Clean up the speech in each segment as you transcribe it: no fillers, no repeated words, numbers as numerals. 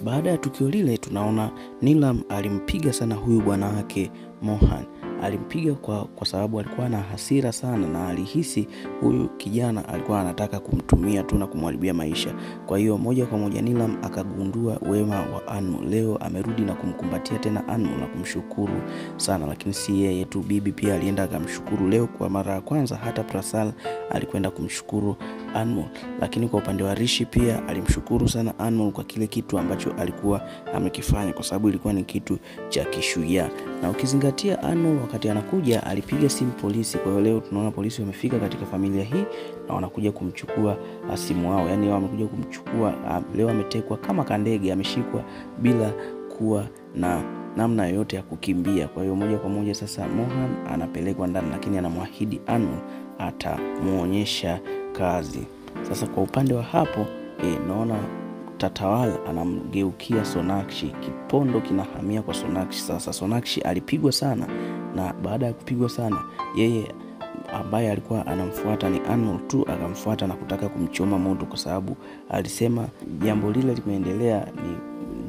Baada ya tukio lile tunaona Neelam alimpiga sana huyu bwana wake Mohan. Alimpiga kwa sababu alikuwa na hasira sana na alihisi huyu kijana alikuwa anataka kumtumia tu na kumharibia maisha. Kwa hiyo moja kwa moja Neelam akagundua wema wa Anmol. Leo amerudi na kumkumbatia tena Anmol na kumshukuru sana, lakini si yeye tu, bibi pia alienda akamshukuru leo kwa mara ya kwanza. Hata Prasal alikwenda kumshukuru Anmol. Lakini kwa upande wa Rishi pia alimshukuru sana Anmol kwa kile kitu ambacho alikuwa amekifanya, kwa sababu ilikuwa ni kitu cha kishujaa. Na ukizingatia Anmol wakati anakuja alipiga simu polisi. Kwa hiyo leo tunaona polisi wamefika katika familia hii na wanakuja kumchukua simu wao. Yaani wamekuja kumchukua, leo ametekwa kama kandege, ameshikwa bila kuwa na namna yoyote ya kukimbia. Kwa hiyo moja kwa moja sasa Mohan anapelekwa ndani, lakini anamwahidi Anmol atamuonyesha kazi. Sasa kwa upande wa hapo naona Tatawal anamgeukia Sonakshi. Kipondo kinahamia kwa Sonakshi. Sasa Sonakshi alipigwa sana, na baada ya kupigwa sana yeye ambaye alikuwa anamfuata ni Anmol tu akamfuata na kutaka kumchoma moto, kwa sababu alisema jambo lile limeendelea ni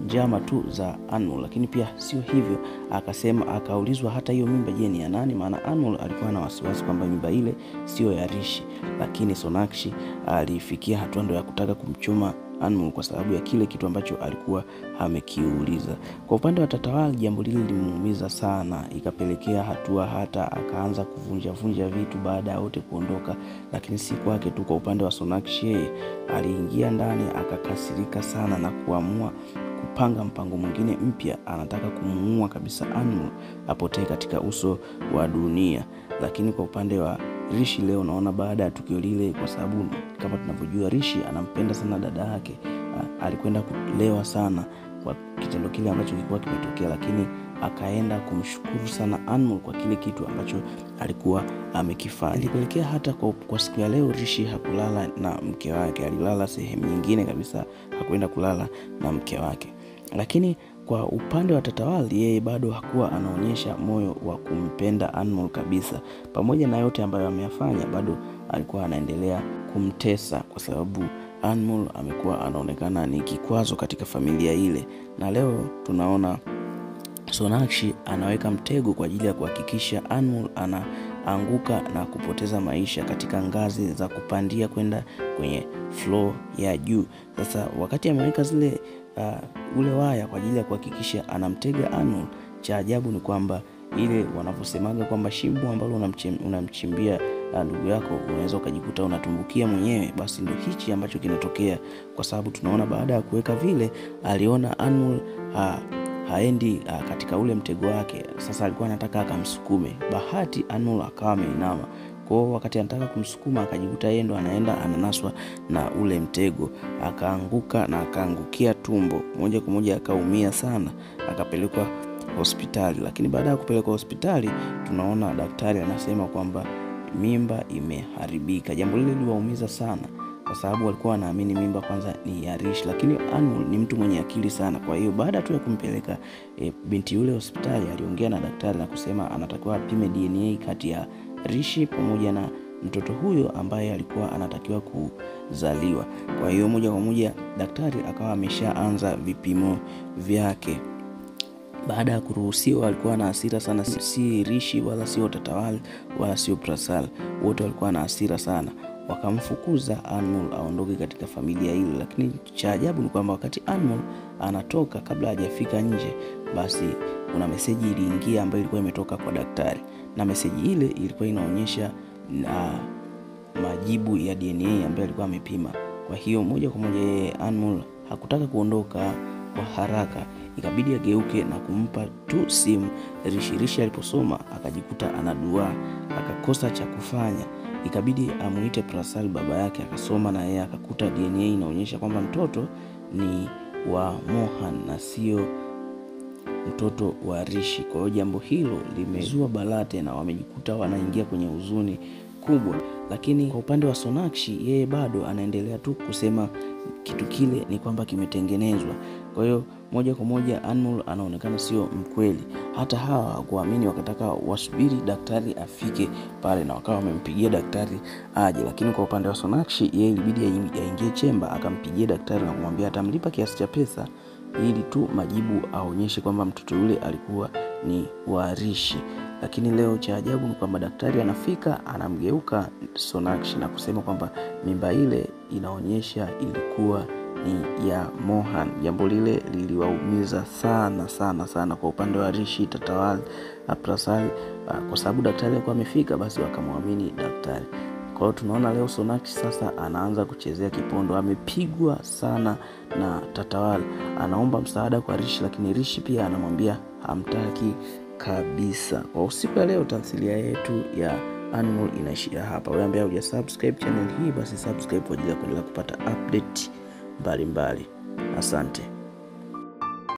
njama tu za Anmol. Lakini pia sio hivyo, akasema, akaulizwa hata hiyo mimba je ni ya nani, maana Anmol alikuwa na wasiwasi kwamba mimba ile sio ya Rishi. Lakini Sonakshi alifikia hatua ndo ya kutaka kumchoma Anmol kwa sababu ya kile kitu ambacho alikuwa amekiuliza. Kwa upande wa Tatawal jambo lile limuumiza sana, ikapelekea hatua hata akaanza kuvunja vitu baada ya wote kuondoka. Lakini si kwake tu, kwa upande wa Sonakshi aliingia ndani akakasirika sana na kuamua kupanga mpango mwingine mpya. Anataka kumuua kabisa Anmol apotee katika uso wa dunia. Lakini kwa upande wa Rishi leo naona baada ya tukio lile, kwa sababu kama tunavyojua Rishi anampenda sana dada yake, alikwenda kulewa sana kwa kitendo kile ambacho kilikuwa kimetokea, lakini akaenda kumshukuru sana Anmol kwa kile kitu ambacho alikuwa amekifanya. Ilipelekea hata kwa siku ya leo Rishi hakulala na mke wake, alilala sehemu nyingine kabisa, hakwenda kulala na mke wake. Lakini kwa upande wa Tatawal yeye bado hakuwa anaonyesha moyo wa kumpenda Anmol kabisa. Pamoja na yote ambayo ameyafanya, bado alikuwa anaendelea kumtesa, kwa sababu Anmol amekuwa anaonekana ni kikwazo katika familia ile. Na leo tunaona Sonakshi anaweka mtego kwa ajili ya kuhakikisha Anmol anaanguka na kupoteza maisha katika ngazi za kupandia kwenda kwenye floor ya juu. Sasa wakati ameweka zile ule waya kwa ajili ya kuhakikisha anamtega Anmol, cha ajabu ni kwamba ile wanavyosemaga kwamba shimo ambalo unamchimbia ndugu yako unaweza ukajikuta unatumbukia mwenyewe, basi ndio hichi ambacho kinatokea. Kwa sababu tunaona baada ya kuweka vile aliona Anmol haendi katika ule mtego wake. Sasa alikuwa anataka akamsukume, bahati Anmol akawa ameinama. Kwa wakati anataka kumsukuma akajikuta yeye ndo anaenda ananaswa na ule mtego, akaanguka na akaangukia tumbo. Moja kwa moja akaumia sana, akapelekwa hospitali. Lakini baada ya kupelekwa hospitali tunaona daktari anasema kwamba mimba imeharibika. Jambo lile liliwaumiza sana, kwa sababu walikuwa wanaamini mimba kwanza ni ya Rishi. Lakini Anmol ni mtu mwenye akili sana. Kwa hiyo baada tu ya kumpeleka binti yule hospitali, aliongea na daktari na kusema anatakiwa apime DNA kati ya Rishi pamoja na mtoto huyo ambaye alikuwa anatakiwa kuzaliwa. Kwa hiyo moja kwa moja daktari akawa ameshaanza vipimo vyake. Baada ya kuruhusiwa alikuwa na hasira sana, si Rishi wala sio Tatawal wala sio Prasal, wote walikuwa na hasira sana. Wakamfukuza Anmol aondoke katika familia ile. Lakini cha ajabu ni kwamba wakati Anmol anatoka, kabla hajafika nje, basi kuna meseji iliingia ambayo ilikuwa imetoka kwa daktari, na meseji ile ilikuwa inaonyesha majibu ya DNA ambayo alikuwa amepima. Kwa hiyo moja kwa moja Anmol hakutaka kuondoka kwa haraka, ikabidi ageuke na kumpa tu simu Rishi. Rishi aliposoma akajikuta anadua, akakosa cha kufanya, ikabidi amuite Prasal baba yake, akasoma na yeye akakuta DNA inaonyesha kwamba mtoto ni wa Mohan na sio mtoto wa Rishi. Kwa hiyo jambo hilo limezua balaa tena, wamejikuta wanaingia kwenye huzuni kubwa. Lakini kwa upande wa Sonakshi yeye bado anaendelea tu kusema kitu kile ni kwamba kimetengenezwa. Kwa hiyo moja kwa moja Anmol anaonekana sio mkweli. Hata hawa hawakuamini, wakataka wasubiri daktari afike pale, na wakawa wamempigia daktari aje. Lakini kwa upande wa Sonakshi yeye ilibidi aingie chemba akampigia daktari na kumwambia atamlipa kiasi cha pesa ili tu majibu aonyeshe kwamba mtoto yule alikuwa ni wa Rishi. Lakini leo cha ajabu ni kwamba daktari anafika, anamgeuka Sonakshi na kusema kwamba mimba ile inaonyesha ilikuwa ni ya Mohan. Jambo lile liliwaumiza sana kwa upande wa Rishi, Tatawal na Prasad, kwa sababu daktari alikuwa amefika, basi wakamwamini daktari. Kwa hiyo tunaona leo Sonakshi sasa anaanza kuchezea kipondo. Amepigwa sana na Tatawal, anaomba msaada kwa Rishi, lakini Rishi pia anamwambia hamtaki kabisa. Kwa usiku leo tamthilia yetu ya Anmol inaishia hapa. Wewe ambaye hujasubscribe channel hii, basi subscribe kwa ajili ya kuendelea kupata update mbalimbali. Asante.